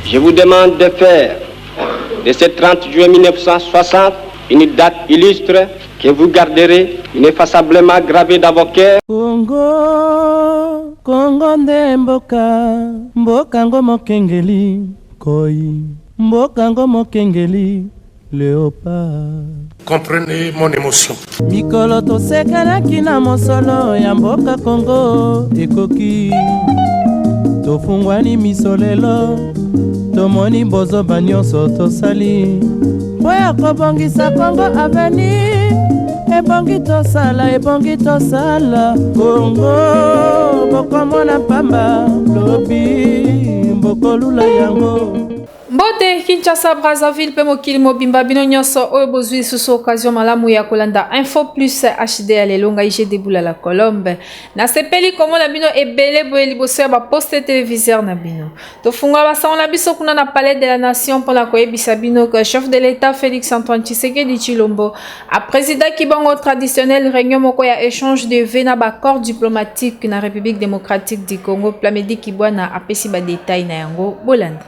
Je vous demande de faire de ce 30 juin 1960 une date illustre que vous garderez ineffaçablement gravée dans vos cœurs. Congo, Congo nde mboka, mboka ngo mokengeli, koi, mboka ngo mokengeli, léopard. Comprenez mon émotion. Mikolo tosekanaki na mosolo ya mboka Congo ekoki, tofungwani misolelo, tomoni bozoba nyonso tosali, oya kobongisa Congo avenir. Ebongi tosala Congo bokomona pamba lobi bokolula yango. Mbote Kinshasa Brazzaville pe mokili mobimba bino nyonso oyo bozwi susu occasion malamu ya kolanda Info Plus HD ya lelonga ije debula la Colombe na sepeli komona bino ebele boye liboso ya baposte téléviseur na bino tofunga basango na biso kuna na Palais de la Nation mpona koyebisa bino que chef de l'État Félix Antoine Tshisekedi Tshilombo a président kibango traditionnel réunion moko ya échange de vœux na accord diplomatique na République démocratique du Congo Plamedi Kibwana apesi ba détail na yango bolanda.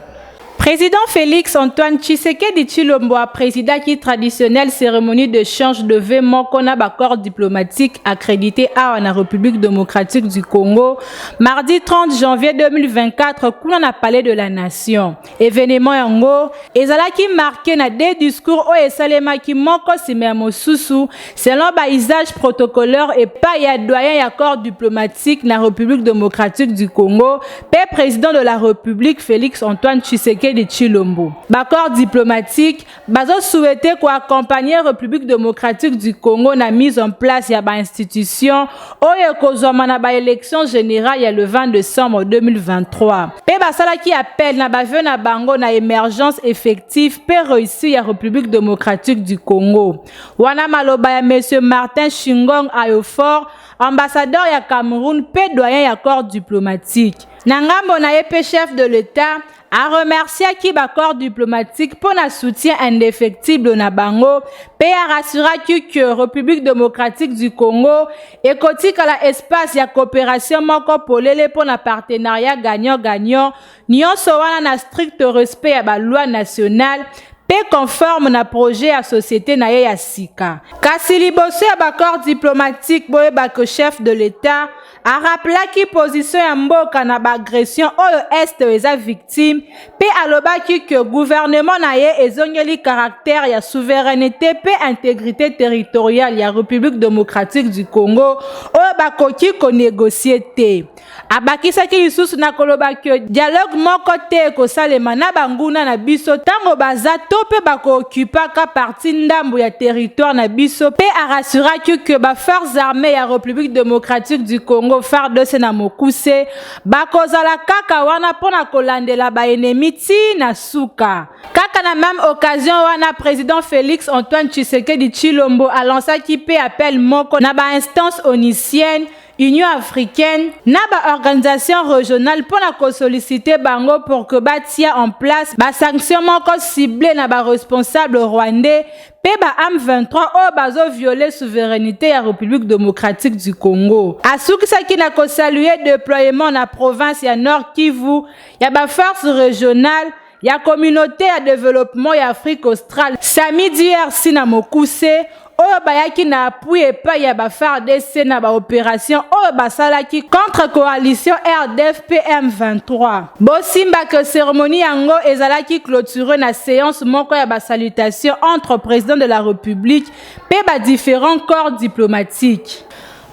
Président Félix Antoine Tshisekedi Tshilombo a présidé qui traditionnelle cérémonie d'échange de vœux moko na accord diplomatique accrédité à la République démocratique du Congo mardi 30 janvier 2024 kuna na Palais de la Nation. Événement yango ezalaki marqué na des discours o esalemaki moko sima mosusu selon ba usage protocolaire et pas ya doyen ya accord diplomatique na République démocratique du Congo pe président de la République Félix Antoine Tshisekedi de Tshilombo. L'accord diplomatique bazo souhaité ko accompagner République démocratique du Congo na mise en place ya ba institution oyo kozoma na ba élection générale ya le 20 décembre 2023. Pe basala ki appelle na ba vœu na bango na émergence effective pe réussi ya République démocratique du Congo. Wana maloba ya monsieur Martin Shingong Ayofor, ambassadeur ya Cameroun pe doyen ya accord diplomatique. Nangambo na ye chef de l'État a remercié qui accord diplomatique pour un soutien indéfectible na bango pe a rassuré que République démocratique du Congo et côté la espace ya coopération moko polele pour un partenariat gagnant-gagnant nyonso wana na strict respect ya ba loi nationale pe conforme na projet à société na ye ya sika. Kasi liboso ya accord diplomatique boye ba que chef de l'État a rappelé qui position ya mboka na ba agression oyo est eza victime pe alobaki que gouvernement na ye ezongeli caractère ya souveraineté pe intégrité territoriale ya République démocratique du Congo oyo bakoki ko négocier te. Abakisaki lisusu na koloba que dialogue moko te ko salema na banguna na biso tango baza to pe bako occupa ka parti ndambu ya territoire na biso pe a rassuré que ba forces armées ya République démocratique du Congo FARDC na mokuse bakozala kaka wana pona kolandela ba ennemi ti na suka. Kaka na même occasion wana président Félix Antoine Tshisekedi Tshilombo a lancé qui pe appel moko na ba instance onisienne Union africaine na ba organisation régionale pour la solliciter bango pour que batia en place ba sanctions moko ciblées na ba responsable rwandais pe ba M23 o bazo violer souveraineté ya République démocratique du Congo. Asukisaki na ko saluer déploiement na province ya Nord Kivu ya ba force régionale ya communauté ya développement ya Afrique australe Sami DRC na mokuse oyo bayaki na appui epai ya ba FARDC na ba opération oyo basalaki contre coalition RDF PM23. Bosimba que cérémonie yango ezalaki clôturée na séance moko ya ba salutation entre président de la République pe ba différents corps diplomatiques.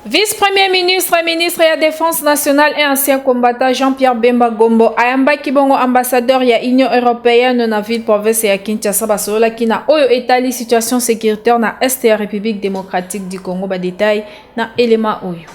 Vice-premier ministre, ministre de la Défense nationale et ancien combattant Jean-Pierre Bemba Gombo ayamba kibongo ambassadeur ya Union européenne na ville province ya Kinshasa basola kina oyo etali situation sécuritaire na est ya République démocratique du Congo ba détail na élément oyo.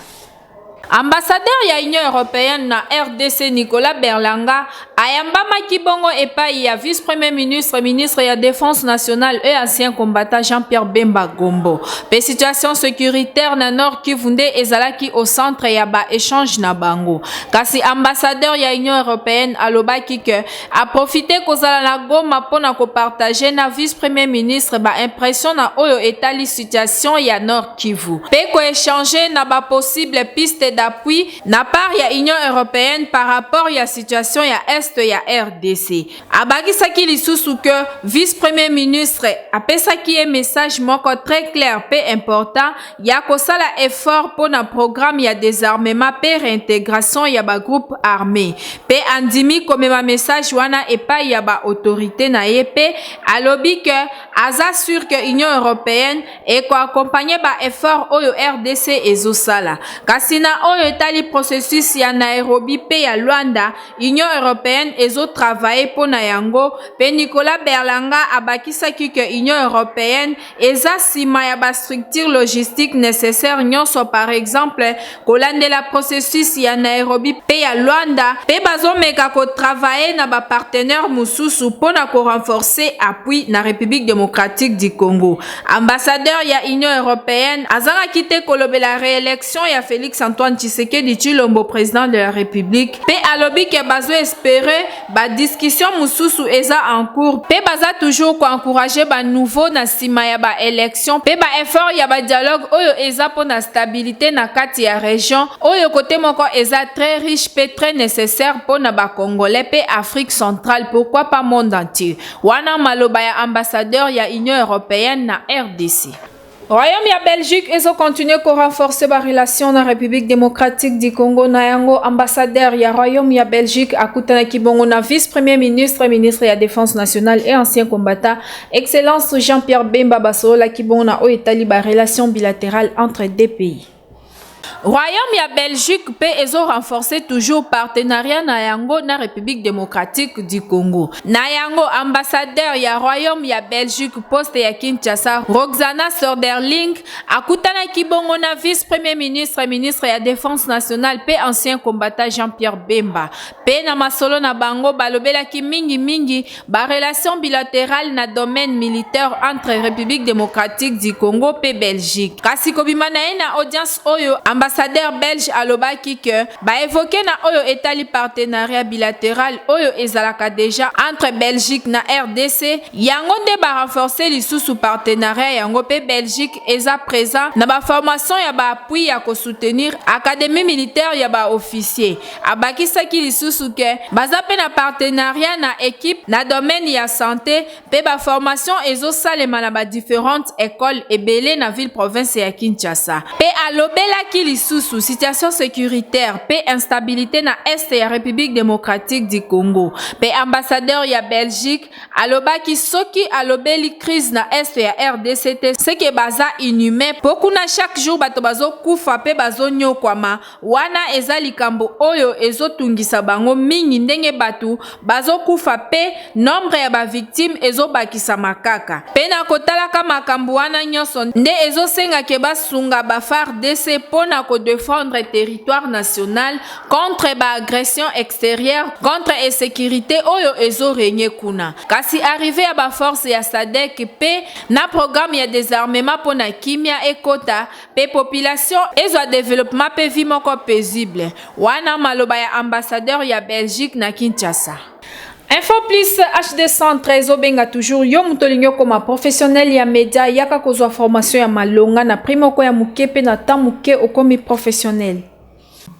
Ambassadeur ya Union européenne na RDC Nicolas Berlanga ayamba makibongo epai ya vice-premier ministre, ministre ya Défense nationale et ancien combattant Jean-Pierre Bemba Gombo. Pe situation sécuritaire na Nord Kivu nde ezalaki au centre ya ba échange na bango. Kasi ambassadeur ya Union européenne alobaki que a profité kozala na Goma pona ko partager na vice-premier ministre ba impression na oyo etali situation ya Nord Kivu. Pe ko échanger na ba possible piste d'appui na part ya Union européenne par rapport ya situation ya Est ya RDC. Abakisaki lisusu que vice-premier ministre apesaki un message moko très clair pe important ya kosala effort pour na programme ya désarmement pe réintégration ya ba groupe armé. Pe andimi komema message wana epa ya ba autorité na ye pe alobi que aza sûr que Union européenne et ko accompagner ba effort oyo RDC ezosala. Kasina oyo etali processus ya Nairobi pe ya Luanda, Union européenne ezo travailler pour na yango pe Nicolas Berlanga abakisaki que Union européenne eza sima ya ba structure logistique nécessaire nyonso, par exemple kolandela processus ya Nairobi pe ya Luanda pe bazomeka ko travailler na ba partenaire mususu pour na ko renforcer appui na République démocratique du Congo. Ambassadeur ya Union européenne azanga kite kolobela réélection ya Félix Antoine Tshisekedi Tshilombo président de la République pe alobi ke bazo espérer ba discussion mususu eza en cours pe baza toujours ko encourager ba nouveau na sima ya ba élection pe ba effort ya ba dialogue oyo eza pour na stabilité na kati ya région oyo côté moko eza très riche pe très nécessaire pour na ba Congolais pe Afrique centrale, pourquoi pas monde entier. Wana maloba ya ambassadeur ya Union européenne na RDC. Royaume ya Belgique ezo continuer ko renforcer ba relation na République démocratique du Congo na yango. Ambassadeur ya Royaume ya Belgique akutana kibongo na vice-premier ministre, ministre ya défense nationale et ancien combattant Excellence Jean-Pierre Bemba Basola kibongo na oetali ba relation bilatérale entre deux pays. Royaume ya Belgique pe ezo renforcer toujours partenariat na yango na République démocratique du Congo. Na yango ambassadeur ya Royaume ya Belgique poste ya Kinshasa Roxana Soderling akutana kibongo na vice-premier ministre, ministre ya défense nationale pe ancien combattant Jean-Pierre Bemba. Pe na masolo na bango balobela ki mingi ba relation bilatérale na domaine militaire entre République démocratique du Congo pe Belgique. Kasi kobima na na audience oyo ambassadeur belge alobaki que ba évoquer na oyo etali partenariat bilatéral oyo ezalaka déjà entre Belgique na RDC yango nde ba renforcer lisusu partenariat yango pe Belgique eza présent na ba formation ya ba appui ya ko soutenir académie militaire ya ba officier. Abakisaki lisusu que baza pe na partenariat na équipe na domaine ya santé pe ba formation ezo salema na ba différentes écoles ebele na ville province ya Kinshasa. Pe alobela ki lisusu situation sécuritaire pe instabilité na Est ya République démocratique du Congo. Pe ambassadeur ya Belgique alobaki soki alobeli crise na Est ya RDC ce que baza inhumain pokuna chaque jour bato bazo kufa pe bazo nyokwama wana eza likambo oyo ezotungisa bango mingi ndenge bato bazo kufa pe nombre ya ba victime ezobakisa makaka. Pe na kotalaka makambo wana nyonso nde ezosenga ke basunga ba FARDC pona ko défendre territoire national contre ba agression extérieure contre insécurité oyo ezo régner kuna. Kasi arrivé à ba force ya SADC pe na programme ya désarmement pona kimia ekota pe population ezo développement pe vie moko paisible. Wana maloba ya ambassadeur ya Belgique na Kinshasa. Info plus HD 113 obenga toujours yo mutolingo koma professionnel ya média yaka kozwa formation ya malonga na primoko ya mukepe na tamuke okomi professionnel.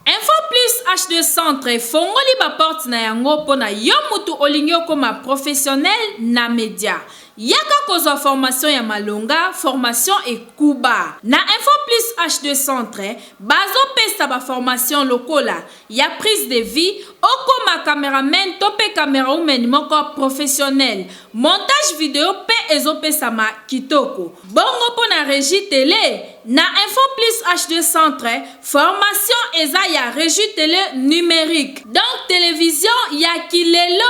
Info plus HD Centre fongoli ba porte na yango pona yo mutu olingo koma professionnel na média. Yaka kozwa formation ya malonga, formation et kuba. Na Info plus HD Centre, bazo pesa ba formation lokola, ya prise de vie, okoma cameraman tope camera woman moko professionnel. Montage vidéo pe ezo pesa ma kitoko. Bongo pona régie télé. Na Info plus HD Centre, formation eza ya régie télé numérique. Donc télévision ya kilelo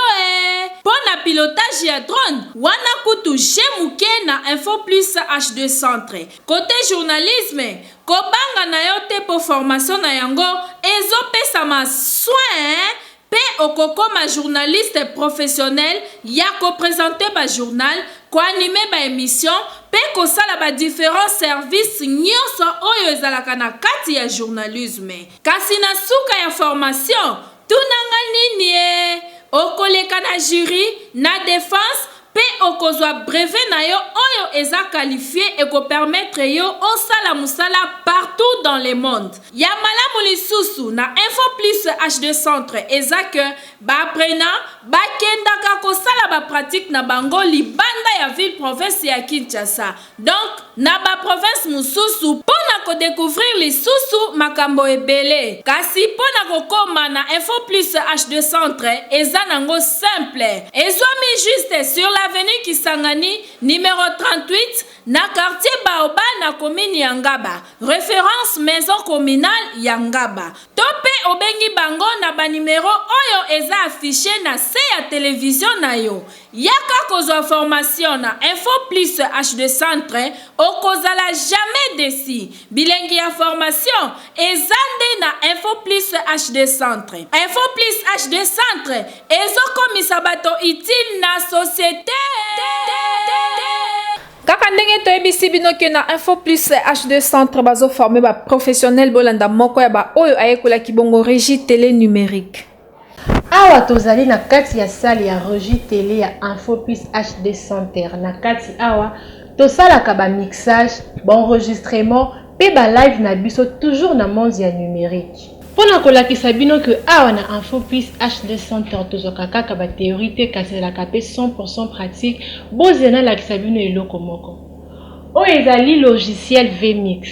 pona pilotage ya drone. Wana kutu jemuke na Info plus HD Centre. Côté journalisme, kobanga na yo te po formation na yango ezo pesa ma soin pe okokoma journaliste professionnel ya ko présenter ba journal, ko animer ba émission pe ko sala ba différents services nyonso oyo ezalaka na kati ya journalisme. Kasi na suka ya formation tunanga nini okoleka na jury na défense pe okozwa brevet na yo oyo eza qualifié et ko permettre yo osala musala partout dans le monde. Ya malamu lisusu na Info Plus HD Centre eza que ba apprenant ba kendaka ko sala ba pratique na bango libanda ya ville province ya Kinshasa. Donc na ba province mususu pona ko découvrir lisusu makambo ebele. Kasi pona ko koma na Info Plus HD Centre eza nango simple. Ezwami juste sur l'avenue Kisangani numéro 38 na quartier Baoba na commune Yangaba. Référence maison communale Yangaba. Tope obengi bango na ba numéro oyo eza affiché na se ya télévision na yo. Yaka kozwa formation na Info Plus HD Centre okozala jamais déçu. Bilengi ya formation ezande na Info Plus HD Centre. Info Plus HD Centre ezokomisa bato utile na société. Kaka ndenge toyebisi bino ke na Info Plus HD Centre bazo former ba professionnel bolanda moko ya ba oyo ayekolaki bongo régie télé numérique. Awa tozali na kati ya salle ya régie télé ya Info Plus HD Centre. Na kati awa tosalaka ba mixage, ba enregistrement pe ba live na biso toujours na monde ya numérique. Pona kolakisa bino ke awa na Info Plus HD Centre tozoka kaka ba théorie te kasi la kapé 100% pratique bozena lakisa bino eloko moko. O ezali logiciel VMix.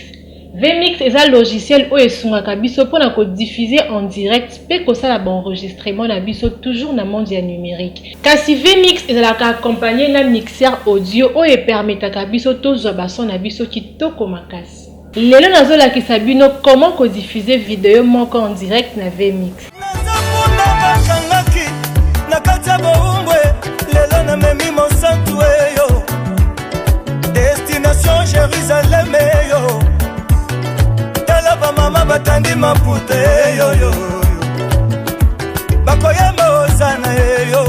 VMix est un logiciel où esungaka biso pona ko diffuser en direct pe ko sala ba enregistrement na biso toujours na monde ya numérique. Kasi VMix ezalaka accompagné na mixeur audio où e permetaka biso tozwa ba son na biso kitoko makasi. Lelo nazolakisa bino comment ko diffuser vidéo moko en direct na VMix. Destination Jérusalem yo. Tala mama batandi mapute yo yo. Bakoyemba ozana yo.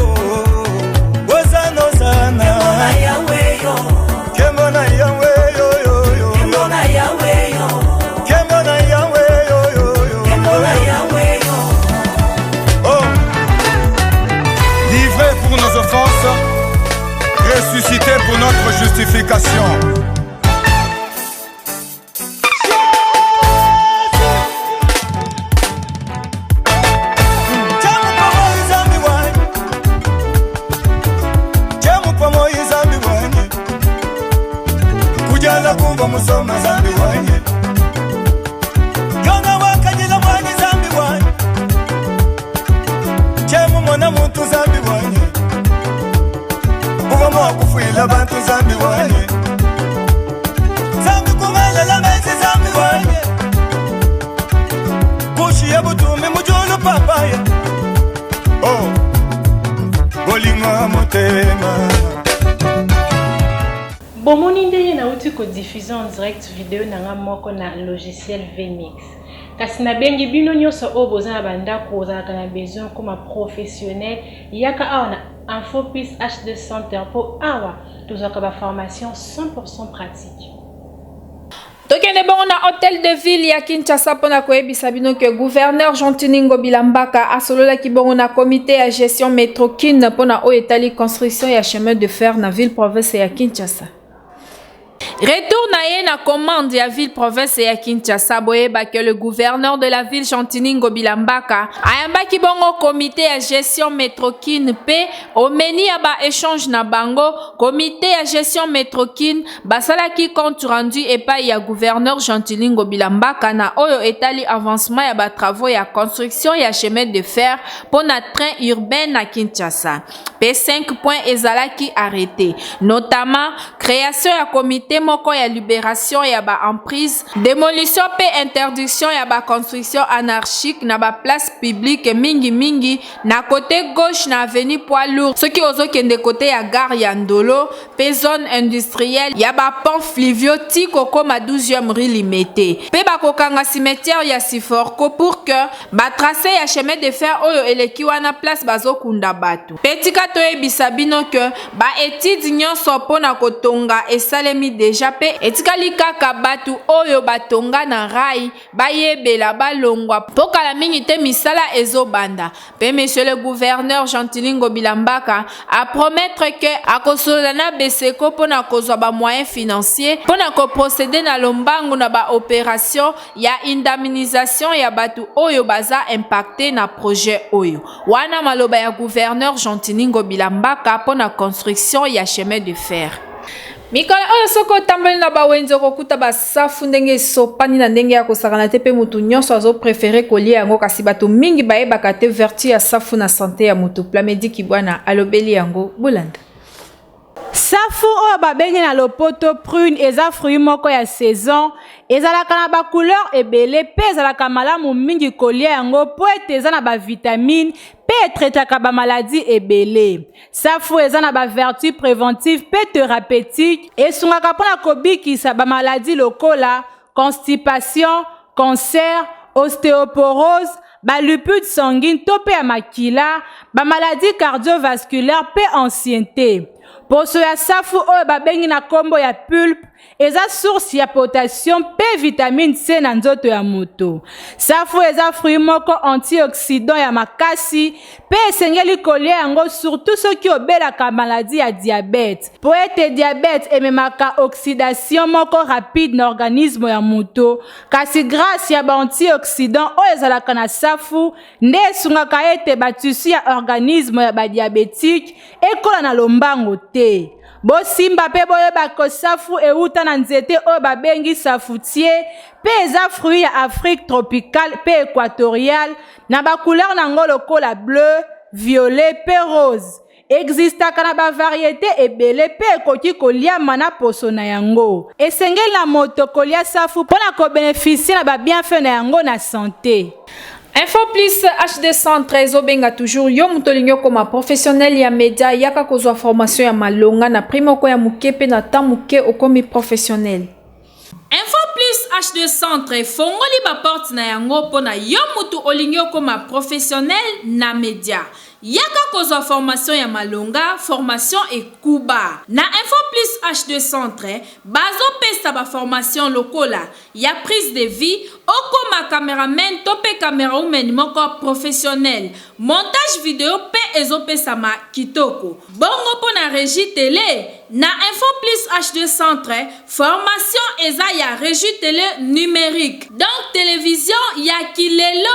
Ozana ozana. Kemona yawe yo. Kemona yawe yo yo yo. Kemona yawe yo. Kemona yawe yo yo yo. Kemona yawe yo. Oh. Livré pour nos offenses, ressuscité pour notre justification. Musoma zambi wanye Yona wakanyila mwani zambi wanye Chemu mwana muntu zambi wanye Uwa mwa kufuila bantu zambi wanye Zambi kumele la mezi zambi wanye Kushi ya butumi mujulu papaya Oh Bolinga mutema Bomoni ndenge na uti ko diffuser en direct vidéo na moko na logiciel VMix. Kasi na bengi bino nyoso o bozana banda ko ozalaka na besoin comme professionnel yaka awa na Info Plus HD Centre pour awa tozaka ba formation 100% pratique. Tokende bongo na hôtel de ville ya Kinshasa pona koyebisa bino ke gouverneur Jean-Tiningo Bilambaka asolola ki bongo na comité ya gestion métro-kin pona o etali construction ya chemin de fer na ville province ya Kinshasa. Retour na ye na commande ya ville province ya Kinshasa boyeba que le gouverneur de la ville Jean-Tiningo Bilambaka ayambaki bongo comité ya gestion métro-kin pe omeni ya ba échange na bango comité ya gestion métro-kin basalaki compte rendu epai ya gouverneur Jean-Tiningo Bilambaka na oyo etali avancement ya ba travaux ya construction ya chemin de fer pour na train urbain na Kinshasa. P5 points ezalaki arrêté, notamment création ya comité moko ya libération ya ba emprise, démolition pe interdiction ya ba construction anarchique na ba place publique mingi mingi na côté gauche na avenue Poids Lourd, ce qui ozokende côté ya gare ya Ndolo, pe zone industrielle ya ba pont fluviotique koma 12e rue Limité, pe ba kokanga cimetière ya Siforko pour que ba tracé ya chemin de fer oyo eleki wana place bazokunda bato. Petika toyebisa bino ke ba étude nyonso pona kotonga esalemi deja pe etikali kaka batu oyo batonga na rai bayebela balongwa pokala mingi te misala ezobanda pe monsieur le gouverneur Gentilin Bilambaka a promettre que akosola na beseko pona kozwa ba moyens financiers pona ko procéder na lombangu na ba opération ya indemnisation ya batu oyo baza impacté na projet oyo wana maloba ya gouverneur Gentilin Bilambaka pona construction ya chemin de fer. Mikala oyo soko tambali na bawenzo kokuta basafu ndenge sopani na ndenge ya kosakana te pe mutu nyonso azo préférer kolia yango kasi bato mingi bayebaka te vertu ya safu na santé ya mutu. Plamedi Kibwana alobeli yango Bulanda. Safu oyo babengi na lopoto prune eza fruit moko ya saison ezalaka na ba couleur ebele pe ezalaka malamu mingi kolia yango po ete eza na ba vitamine pe etretaka ba maladie ebele. Safu eza na ba vertu préventive pe thérapeutique esungaka mpona kobikisa ba maladie lokola constipation, cancer, ostéoporose, ba lupus sanguine to pe ya makila, ba maladie cardiovasculaire pe ancienneté. Poso ya safu oyo babengi na kombo ya pulpe eza source ya potassium pe vitamine C na nzoto ya moto. Safu eza fruit moko antioxydant ya makasi pe esengeli kolia yango surtout soki obelaka maladie ya diabète. Po ete diabète ememaka oxydation moko rapide na organisme ya moto kasi grâce ya ba antioxydant oyo ezalaka na safu nde esungaka ete batissu ya organisme ya badiabétique ekola na lombango te. Bosimba pe boyeba ko safu euta na nzete oyo babengi safoutier pe eza fruit ya Afrique tropicale pe équatoriale na ba couleur nango lokola bleu, violet pe rose. Existaka na ba variété ebele pe ekoki koliama na poso na yango. Esengeli na moto kolia safu pona ko bénéficier na ba bienfait na yango na santé. Info plus HD 113 obenga toujours yo mutolingo koma professionnel ya média yaka kozwa formation ya malonga na primo ko ya mukepe na tamuke okomi professionnel. Info plus HD 113 fongoli ba porte na yango pona yo mutu olingo koma professionnel na média. Yaka kozwa formation ya malonga, formation ekuba. Na Info plus H213, bazo pesa ba formation lokola, ya prise de vie, okoma cameraman tope camera woman moko professionnel. Montage vidéo pe ezo pesa ma kitoko. Bongo po na régie télé. Na Info plus H213, formation eza ya régie télé numérique. Donc télévision ya kilelo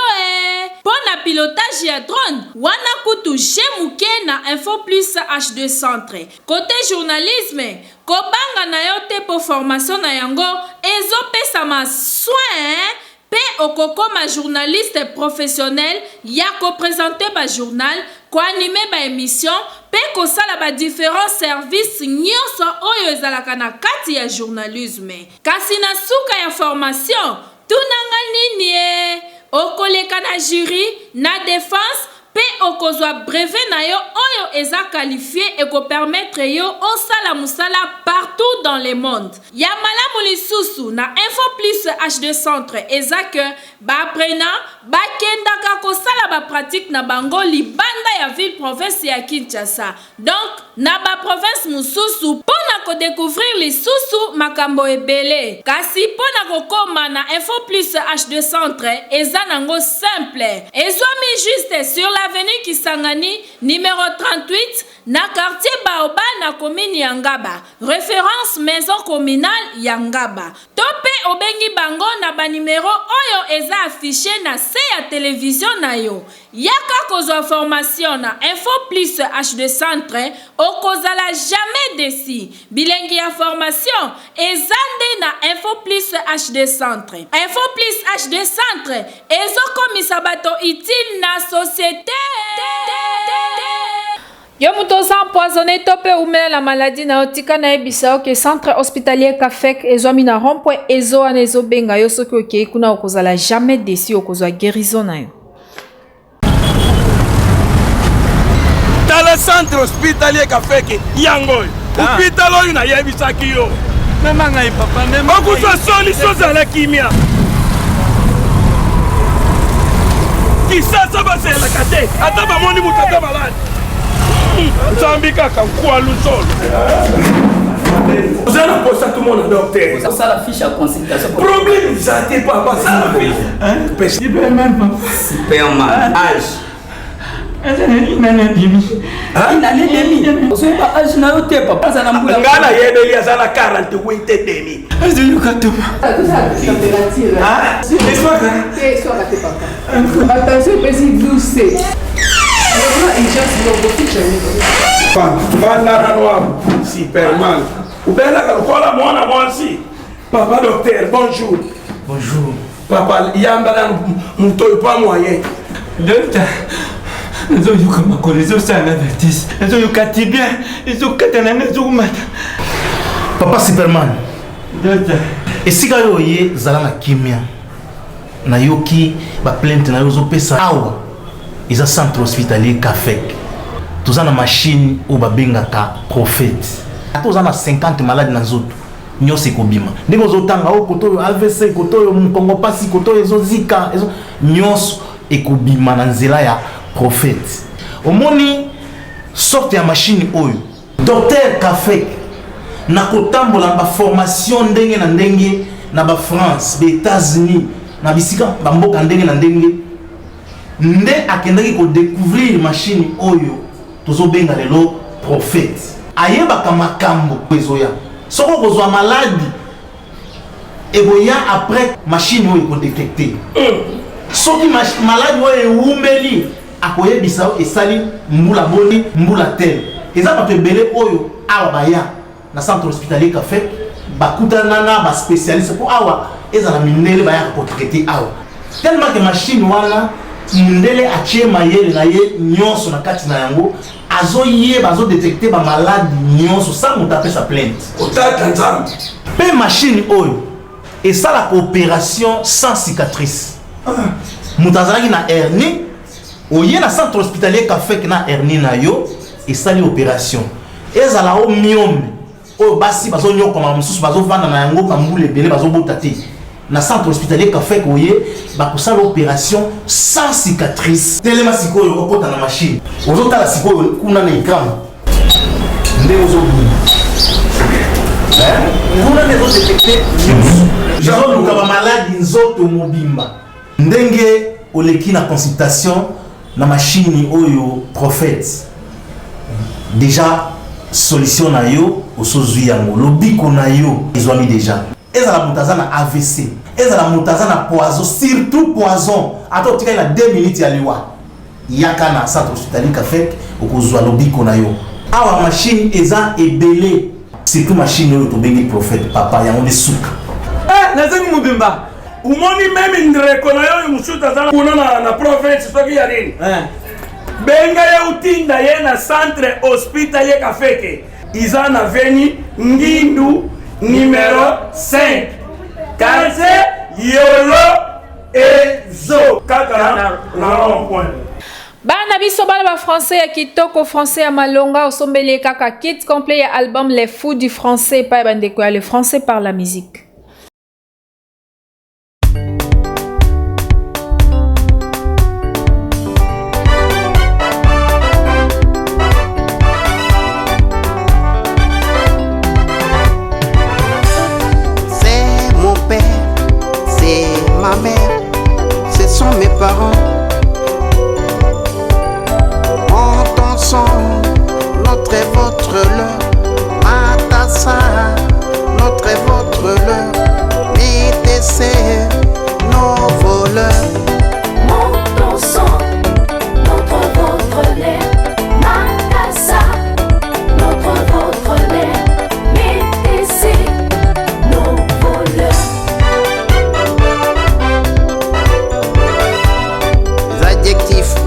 Pour na pilotage ya drone, wana kutu jemuke na Info plus H213. Côté journalisme, kobanga na yo te po formation na yango ezo pesa ma soin pe okokoma journaliste professionnel ya ko présenter ba journal, ko animer ba émission pe ko sala ba différents services nyonso oyo ezalaka na kati ya journalisme. Kasi na suka ya formation, tunanga nini okoleka na jury, na défense pe okozwa brevet na yo oyo eza qualifié et ko permettre yo osala musala partout dans le monde. Ya malamu lisusu na Info plus H213 eza que ba apprenant ba kendaka ko sala ba pratique na bango libanda ya ville province ya Kinshasa. Donc na ba province mususu pona ko découvrir lisusu makambo ebele. Kasi pona ko koma na Info plus H213 eza nango simple. Ezwami juste sur l'avenue Kisangani numéro 38 na quartier Baoba na commune Yangaba. Référence maison communale Yangaba. Tope obengi bango na ba numéro oyo eza affiché na se ya télévision na yo. Yaka kozwa formation na Info plus H213 okozala jamais déçu. Bilengi ya formation ezande na Info plus H213. Info plus H213 ezokomisa bato utile na société. Yo mutoza empoisonné tope umela la maladie na otika na ebisa que centre hospitalier Kafek ezwami na rond-point ezo ana ezo benga yo soki okei kuna okozala jamais déçu okozwa guérison na yo. Dans le centre hospitalier Kafek yango hôpital oyo na yebisaki yo mema ngai papa mema okozwa solution za la kimia kisasa basela kate ata bamoni mutata malade nzambi kaka kwa lusolo. Vous allez poser tout le monde, docteur. Ça la fiche à consultation. Problème, ça t'est pas passé. Superman, papa. Superman. Âge. Une année et demie. Une année et demie. Vous savez pas, âge n'a pas papa. Ça n'a pas de Ngana yebeli azala 48 et demi. Est-ce que vous avez tout attention, précis 12 Superman. Ubela kalokola mwana mwansi. Papa docteur, bonjour. Bonjour. Papa yambala mutoyo pas moyen. Docteur. Ils ont eu comme quoi les autres en avertissent. Ils ont eu qu'à bien. Ils ont qu'à Papa Superman. Docteur. Et si vous avez zala kimia na yoki ba plainte na yozo pesa awa isa centre hospitalier Kafek. Tous na machine ou ba bengaka prophète. Tous na 50 malades na zoto. Nyose kobima. Ndenge ozotanga o koto AVC koto Mkongo pasi koto ezozika ezo nyos ekobima na nzela ya prophète. Omoni sorte ya machine oyo. Docteur Kafek na kotambola ba formation ndenge na ndenge na ba France, ba États-Unis, na bisika ba mboka ndenge na ndenge. Nde akendaki ko découvrir machine oyo tozo benga lelo prophète. Ayeba kama makambo ezoya. Soko kozwa maladie eboya après machine oyo ko détecter. Soki maladie oyo umbeli akoyebisa esali mbula boni mbula tel. Eza ba tebele oyo awa baya na centre hospitalier Kafek bakutana na ba spécialiste pour awa ezala mindele baya ko traiter awa. Tellement que machine wana mindele achie mayele na ye nyonso na kati na yango azoye bazo détecter ba malade nyonso sans monter sa plainte. Otaka nzambe. Pe machine oyo et ça la coopération sans cicatrice. Mutazaki na hernie oye na centre hospitalier Kafek na hernie na yo et ça l'opération. Ezala o miome o basi bazo nyoko ma mususu bazo vanda na yango kambule belé bazo botate. Na centre hospitalier Kafek oye ba ko ça l'opération sans cicatrice. Telema sikoyo okota na machine. Ozota la sikoyo kuna na écran. Nde ozo buni. Kuna ne zo détecter. Jazo luka ba malade nzoto mobimba. Ndenge oleki na consultation na machine oyo prophète. Déjà solution na yo osozwi yango lobiko na yo ezwami déjà. Ezala mutazana AVC, ezala mutazana poison, surtout poison. Ato tika na 2 minutes ya liwa. Yaka na centre hospitalier Kafek okozwa lobiko na yo. Awa machine eza ebele. Surtout machine oyo to bengi prophète papa yango de suka. Nazangi mubimba. Umoni meme ndreko na yo musuta zana kuna na province soki ya nini? Benga ya utinda ye na centre hospitalier Kafeke. Iza na veni Ngindu numéro 5. Quartier Yolo Ezo. Kaka na rond-point. Bana biso bana ba français ya kitoko français ya malonga osombele kaka kit complet ya album Les Fous du français pa bandeko ya le français par la musique. Ma mère, ce sont mes parents. Montons son, notre et votre leur, Matassa, notre et votre leur, BTC, nos voleurs. Montons son, notre et votre leur, Matassa, notre et votre leur, BTC, nos voleurs.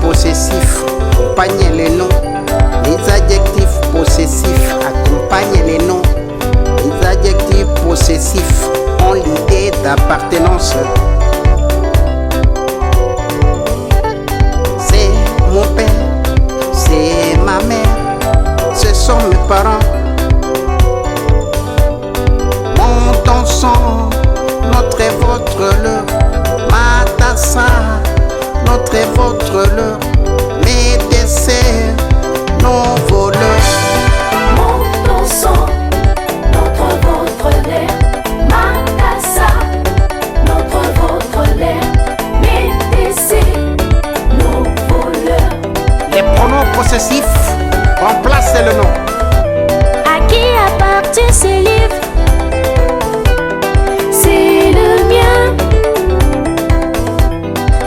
Possessifs, accompagnez les noms. Les adjectifs possessifs accompagnent les noms. Les adjectifs possessifs ont l'idée d'appartenance. C'est mon père, c'est ma mère, ce sont mes parents. Montons son, notre et votre leur, Matassa. Notre et votre leur, mes desserts, nos vols. possessif, remplace le nom. À qui appartient ces livres? C'est le mien.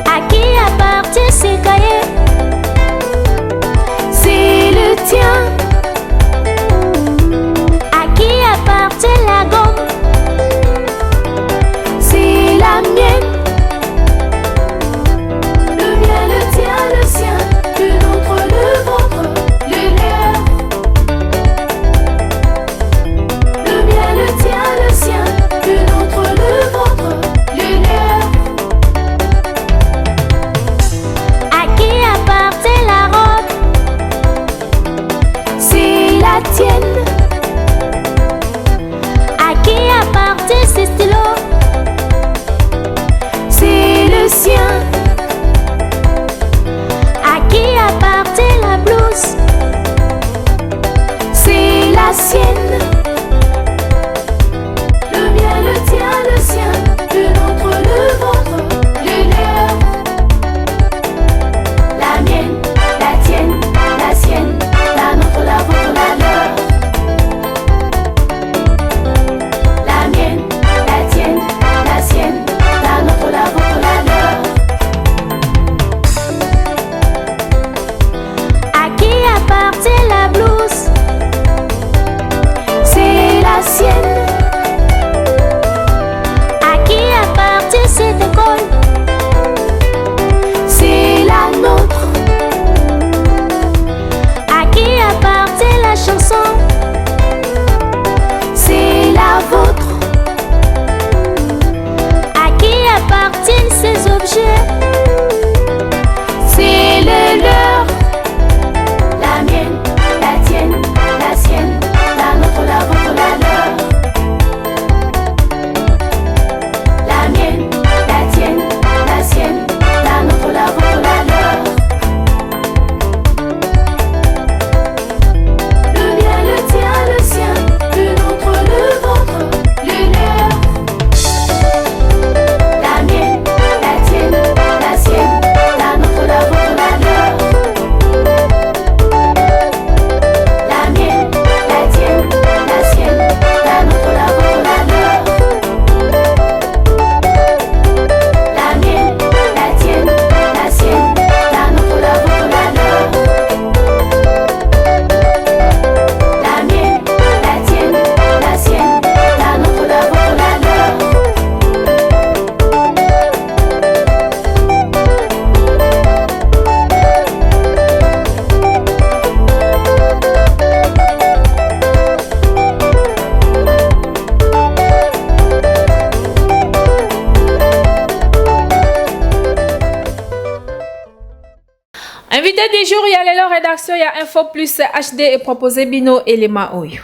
À qui appartient ces cahiers? C'est le tien. À qui appartient la gomme? C'est la mienne. Le mien, le tien, le sien, le nôtre, le vôtre, le leur. Le mien, le tien, le sien, le nôtre, le vôtre, le leur. À qui appartient la robe? C'est la tienne. À qui appartient ces stylos? C'est le sien. À qui appartient la blouse? C'est la sienne. Le mien, le tien, le sien, le nôtre, le vôtre, le leur. La mienne, la tienne, la sienne, la nôtre, la vôtre, la leur. La mienne, la tienne, la sienne, la nôtre, la vôtre, la leur. À qui appartient la blouse? C'est la sienne. À qui appartient cette école? C'est la nôtre. À qui appartient la chanson? C'est la vôtre. À qui appartiennent ces objets? C'est le leur. La mienne, la tienne, la sienne, la nôtre, la vôtre, la leur. La mienne, la tienne, la sienne, la nôtre, la vôtre, la leur. Le mien, le tien, le sien, le nôtre, le vôtre, le leur. La mienne, la tienne, la sienne, la nôtre, la vôtre, la leur. La mienne, la tienne, la sienne, la nôtre, la vôtre, la leur. La mienne, la tienne, la sienne, la nôtre, la vôtre, la leur. La mienne, la tienne, la sienne, la nôtre, la vôtre, la leur. Invité du jour, il y a la rédaction, il y a Info Plus HD et proposé Bino Elema Oyo.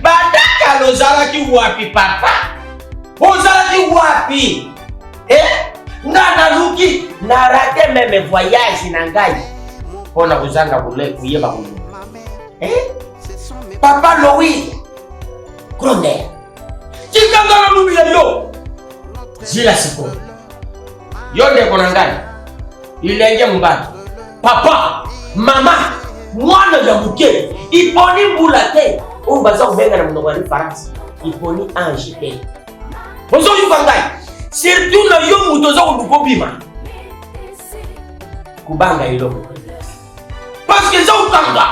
Badaka lozalaki wapi papa? Ozalaki wapi? Nga naluki na rate meme voyage na ngai. Pona kozanga kuyeba kuno. Papa Louis Gronder. Chikanga na lubia yo. Zila siko. Yonde kona ngai. Ilenge mbali. Papa, mama, mwana ya muke. Iponi mbulate. Umbaza kubenga na mnogo wa France. Iponi ange te. Bozo yuka ngai. Surtout na yo mutoza kubima. Kubanga iloko. Parce que ça utanga.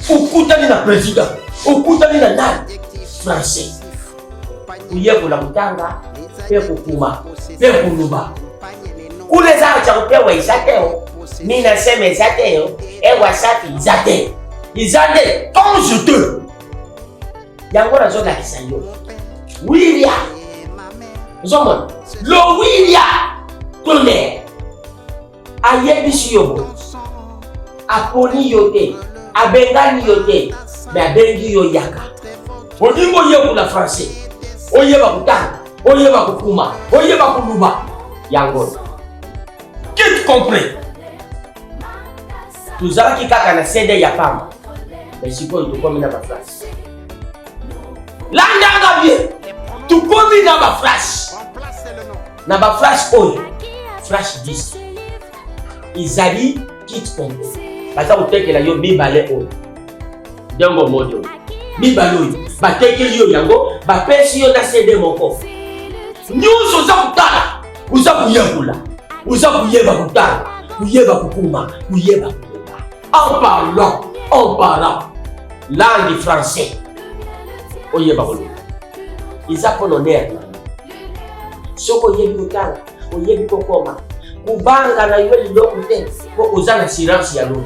Ukutani na président. Ukutani na nani? Français. Uye kula mutanga. Pe kukuma. Pe kuluba. Kule za cha kupewa isateo. Mina seme isateo. Ewa safi isate. Isate. Quand je te. Yangora zoga kisayo. William. Zomon. Lo William. Tome. Ayebisi yobo. Aponi yote. Abengani yote. Me abengi yo yaka. Odingo yebu la français. Oyeba kutanga. Oyeba kukuma. Oyeba kuluba. Yangora. Qui tu comprends? Tuzalaki kaka na sede ya pamba. Mais sikoyo tukomi na ba flash. Landanga bien. Tukomi na ba flash. Na ba flash oyo. Flash 10. Izali quitte Congo. Baza kotekela yo mibale oyo. Yango modo. Mibale oyo. Batekeli yo yango, bapesi yo na CD moko. Nyonso za kutala, uza kuyekula. Uza kuyeba kutala, kuyeba kukuma, kuyeba kukuma. En parlant langue français. Oyeba kulu. Iza kononer. Soko yebi kutala, oyebi kokoma. Kubanga na yo lilokute, ko uza na silence ya lo.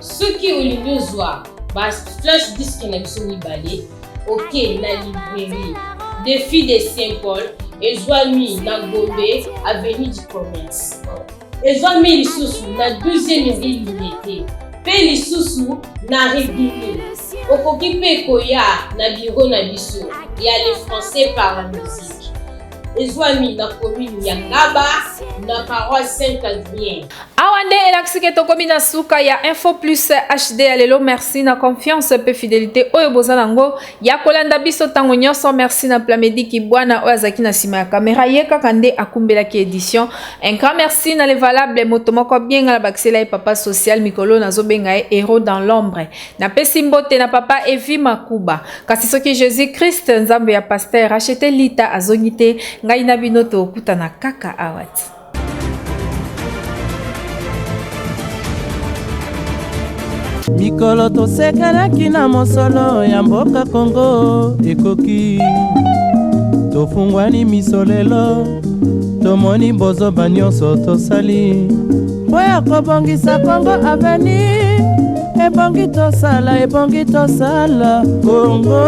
Soki olindozwa, ba flash disk na biso mibale, ok na librairie. Défi de Saint-Paul, ezwami na Gombe, avenue du Commerce. Ezwami lisusu na 12e rue Unité. Pe lisusu na Régulé. Okoki pe koya na bureau na biso, ya les Français par la musique. Ezwami na commune ya Ngaba, na paroisse Saint-Adrien. Awande elaksike tokomi na suka ya Info Plus HD alelo, merci na confiance pe fidélité oyo bozanango ya kolanda biso tango nyonso. Merci na Plamedi Kibwana oyo azaki na sima ya caméra yeka kande akumbela ki édition. Un grand merci na le valable motomoko bien na bakisela papa social mikolo na zobenga héros dans l'ombre. Na pesi mbote na papa Evi Makuba. Kasi soki Jésus Christ nzambe ya pasteur acheté lita azongite ngai na binoto okutana kaka awati. Mikolo tosekanaki na mosolo ya mboka Kongo ekoki tofungwani misolelo tomoni bozoba nyonso tosali po ya kobongisa Kongo aveni ebongi tosala Kongo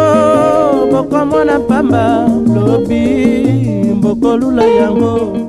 bokomona pamba lobi bokolula yango.